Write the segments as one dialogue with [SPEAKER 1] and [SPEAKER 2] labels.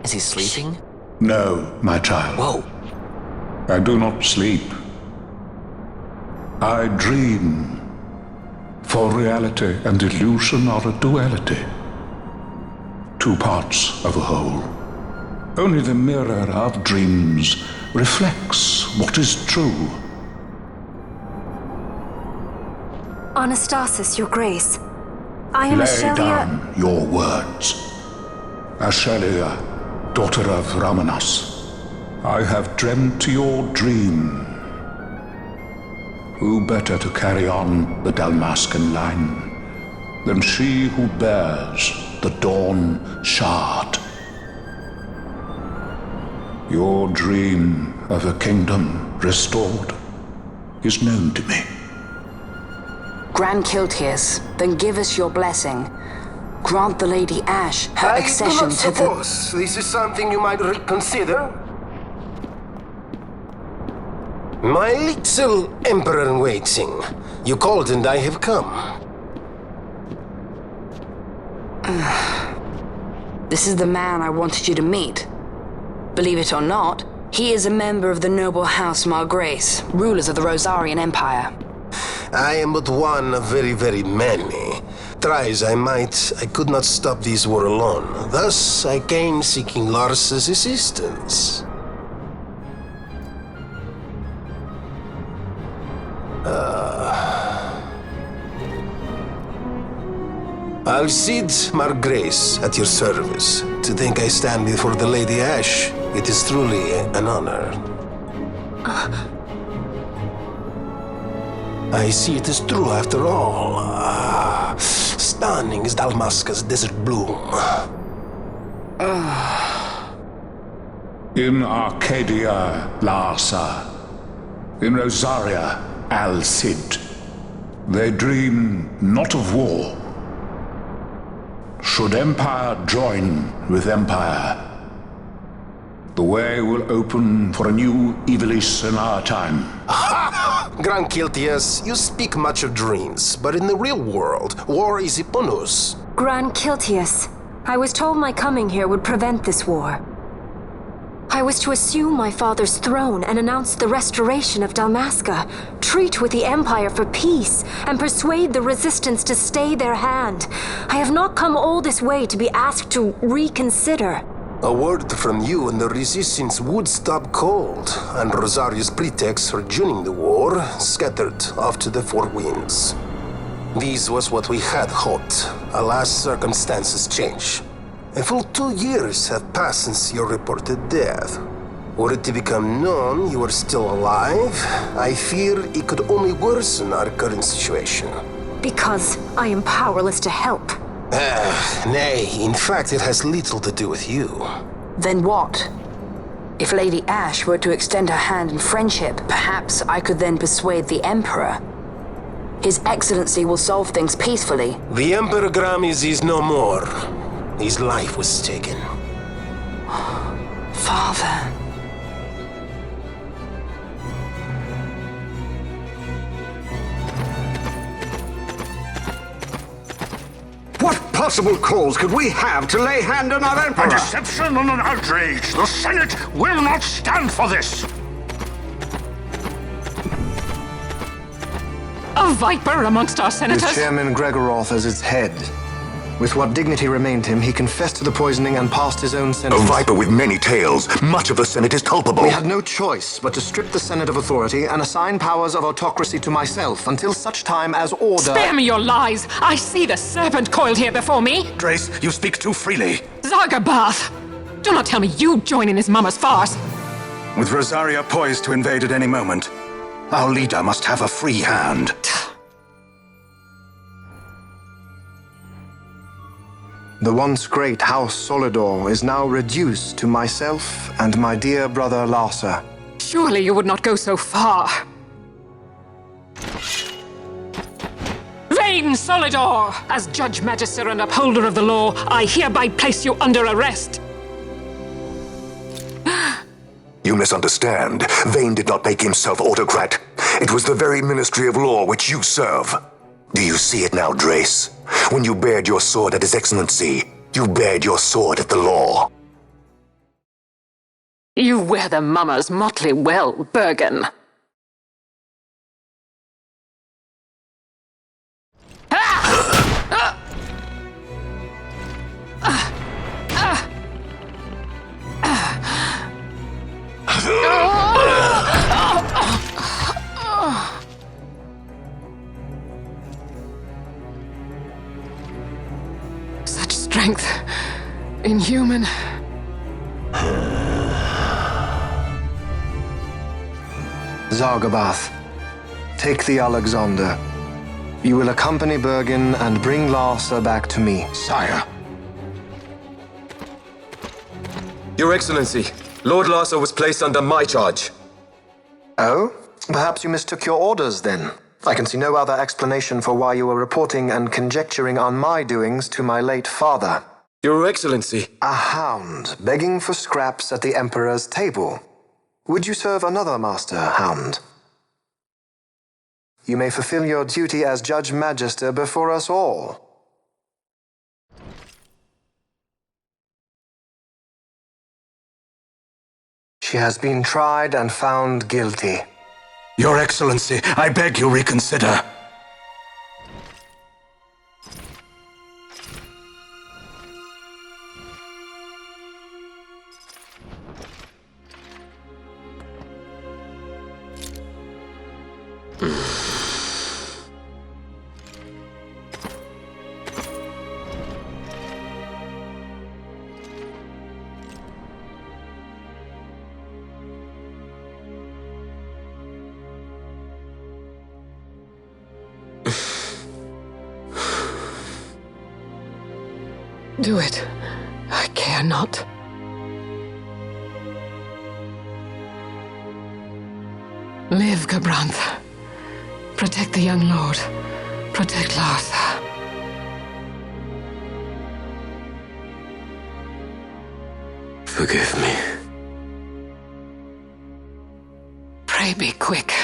[SPEAKER 1] Is he sleeping?
[SPEAKER 2] No, my child.
[SPEAKER 1] Whoa.
[SPEAKER 2] I do not sleep. I dream. For reality and illusion are a duality. Two parts of a whole. Only the mirror of dreams reflects what is true.
[SPEAKER 3] Anastasis, your grace. I am
[SPEAKER 2] Lay
[SPEAKER 3] Ashelia.
[SPEAKER 2] down your words. Ashelia, daughter of Rabanastre, I have dreamt your dream. Who better to carry on the Dalmascan line than she who bears the Dawn Shard? Your dream of a kingdom restored is known to me.
[SPEAKER 4] Grand Kiltias, then give us your blessing. Grant the Lady Ash her accession
[SPEAKER 5] I do not suppose this is something you might reconsider. My little Emperor-in-waiting, you called and I have come.
[SPEAKER 4] This is the man I wanted you to meet. Believe it or not, he is a member of the noble house Margrace, rulers of the Rosarian Empire.
[SPEAKER 5] I am but one of very, very many. Try as I might, I could not stop this war alone. Thus, I came seeking Lars's assistance. Alcide Margrace, at your service. To think I stand before the Lady Ash, it is truly an honor. I see it is true after all. Stunning is Dalmasca's desert bloom.
[SPEAKER 2] In Arcadia, Larsa. In Rosaria, Alcide. They dream not of war. Should Empire join with Empire, the way will open for a new Ivalice in our time.
[SPEAKER 5] Grand Kiltias, you speak much of dreams, but in the real world, war is upon us.
[SPEAKER 3] Gran Kiltias, I was told my coming here would prevent this war. I was to assume my father's throne and announce the restoration of Dalmasca, treat with the Empire for peace, and persuade the resistance to stay their hand. I have not come all this way to be asked to reconsider.
[SPEAKER 5] A word from you and the resistance would stop cold, and Rosaria's pretext for joining the war scattered off to the four winds. This was what we had hoped. Alas, circumstances change. A full 2 years have passed since your reported death. Were it to become known you are still alive, I fear it could only worsen our current situation.
[SPEAKER 3] Because I am powerless to help.
[SPEAKER 5] Nay, in fact it has little to do with you.
[SPEAKER 4] Then what? If Lady Ash were to extend her hand in friendship, perhaps I could then persuade the Emperor. His Excellency will solve things peacefully.
[SPEAKER 5] The Emperor Gramis is no more. His life was taken.
[SPEAKER 4] Father.
[SPEAKER 1] What possible cause could we have to lay hand on our Emperor?
[SPEAKER 6] A deception and an outrage! The Senate will not stand for this!
[SPEAKER 7] A viper amongst our senators?
[SPEAKER 8] With Chairman Gregoroth as its head. With what dignity remained him, he confessed to the poisoning and passed his own
[SPEAKER 9] A
[SPEAKER 8] sentence.
[SPEAKER 9] viper with many tails. Much of the Senate is culpable.
[SPEAKER 8] We had no choice but to strip the Senate of authority and assign powers of autocracy to myself until such time as order...
[SPEAKER 7] Spare me your lies! I see the serpent coiled here before me!
[SPEAKER 6] Drace, you speak too freely.
[SPEAKER 7] Zargabath! Do not tell me you join in his mama's farce!
[SPEAKER 6] With Rosaria poised to invade at any moment, our leader must have a free hand.
[SPEAKER 8] The once great House Solidor is now reduced to myself and my dear brother Larsa.
[SPEAKER 7] Surely you would not go so far. Vain Solidor! As Judge Magister and upholder of the law, I hereby place you under arrest.
[SPEAKER 9] You misunderstand. Vane did not make himself autocrat. It was the very Ministry of Law which you serve. Do you see it now, Drace? When you bared your sword at His Excellency, you bared your sword at the law.
[SPEAKER 7] You wear the mama's motley well, Bergen. Such strength. Inhuman.
[SPEAKER 8] Zargabath, take the Alexander. You will accompany Bergen and bring Larsa back to me.
[SPEAKER 6] Sire.
[SPEAKER 10] Your Excellency, Lord Larsa was placed under my charge.
[SPEAKER 8] Oh? Perhaps you mistook your orders, then. I can see no other explanation for why you were reporting and conjecturing on my doings to my late father.
[SPEAKER 10] Your Excellency.
[SPEAKER 8] A hound begging for scraps at the Emperor's table. Would you serve another master, hound? You may fulfill your duty as Judge Magister before us all. She has been tried and found guilty.
[SPEAKER 6] Your Excellency, I beg you reconsider.
[SPEAKER 7] Do it. I care not. Live, Gabrantha. Protect the young lord. Protect Larsa.
[SPEAKER 10] Forgive me.
[SPEAKER 7] Pray be quick.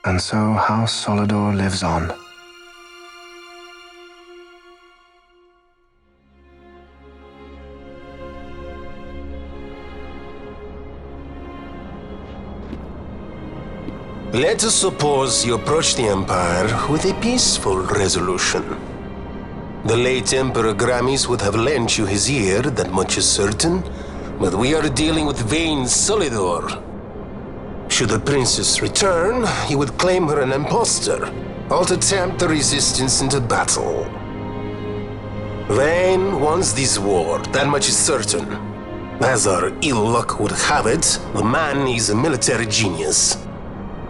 [SPEAKER 8] And so House Solidor lives on.
[SPEAKER 5] Let us suppose you approach the Empire with a peaceful resolution. The late Emperor Gramis would have lent you his ear, that much is certain, but we are dealing with Vaan Solidor. Should the princess return, he would claim her an impostor, or to tempt the resistance into battle. Vaan wants this war, that much is certain. As our ill luck would have it, the man is a military genius.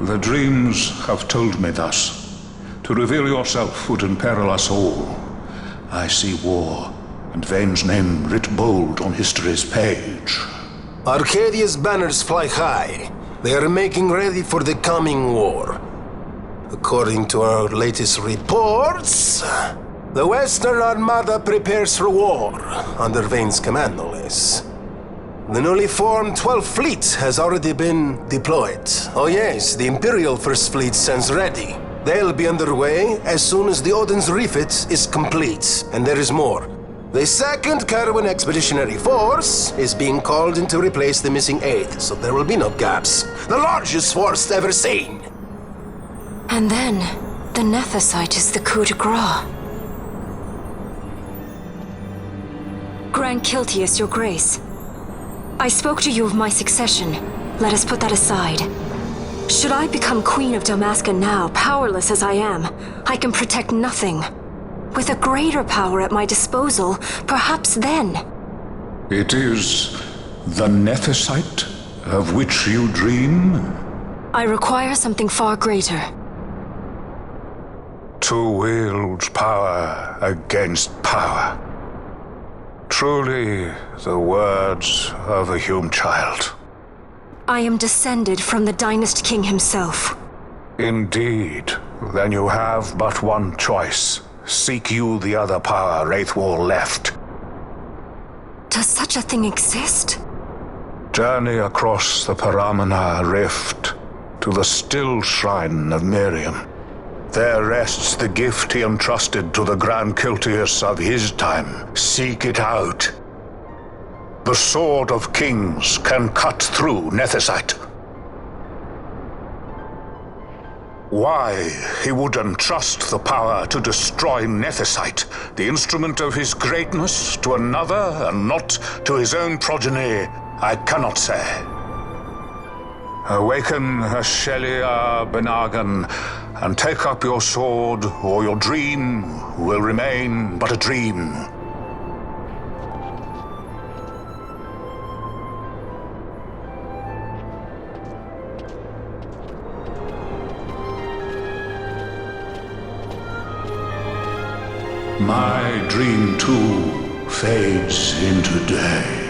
[SPEAKER 2] The dreams have told me thus. To reveal yourself would imperil us all. I see war, and Vane's name writ bold on history's page.
[SPEAKER 5] Arcadia's banners fly high. They are making ready for the coming war. According to our latest reports, the Western Armada prepares for war, under Vane's command, no less. The newly formed 12th Fleet has already been deployed. Oh yes, the Imperial First Fleet stands ready. They'll be underway as soon as the Odin's refit is complete, and there is more. The 2nd Caravan Expeditionary Force is being called in to replace the missing 8th, so there will be no gaps. The largest force ever seen!
[SPEAKER 3] And then, the Nethicite is the coup de grace. Grand Kiltius, your grace. I spoke to you of my succession. Let us put that aside. Should I become Queen of Dalmasca now, powerless as I am, I can protect nothing. With a greater power at my disposal, perhaps then.
[SPEAKER 2] It is the Nethicite of which you dream?
[SPEAKER 3] I require something far greater.
[SPEAKER 2] To wield power against power. Truly, the words of a Hume child.
[SPEAKER 3] I am descended from the Dynast King himself.
[SPEAKER 2] Indeed. Then you have but one choice. Seek you the other power Wraithwall left.
[SPEAKER 3] Does such a thing exist?
[SPEAKER 2] Journey across the Paramina rift to the still shrine of Miriam. There rests the gift he entrusted to the Grand Kiltius of his time. Seek it out. The Sword of Kings can cut through Nethicite. Why he would entrust the power to destroy Nethicite, the instrument of his greatness, to another and not to his own progeny, I cannot say. Awaken Ashelia Benagan, and take up your sword, or your dream will remain but a dream. My dream, too, fades into day.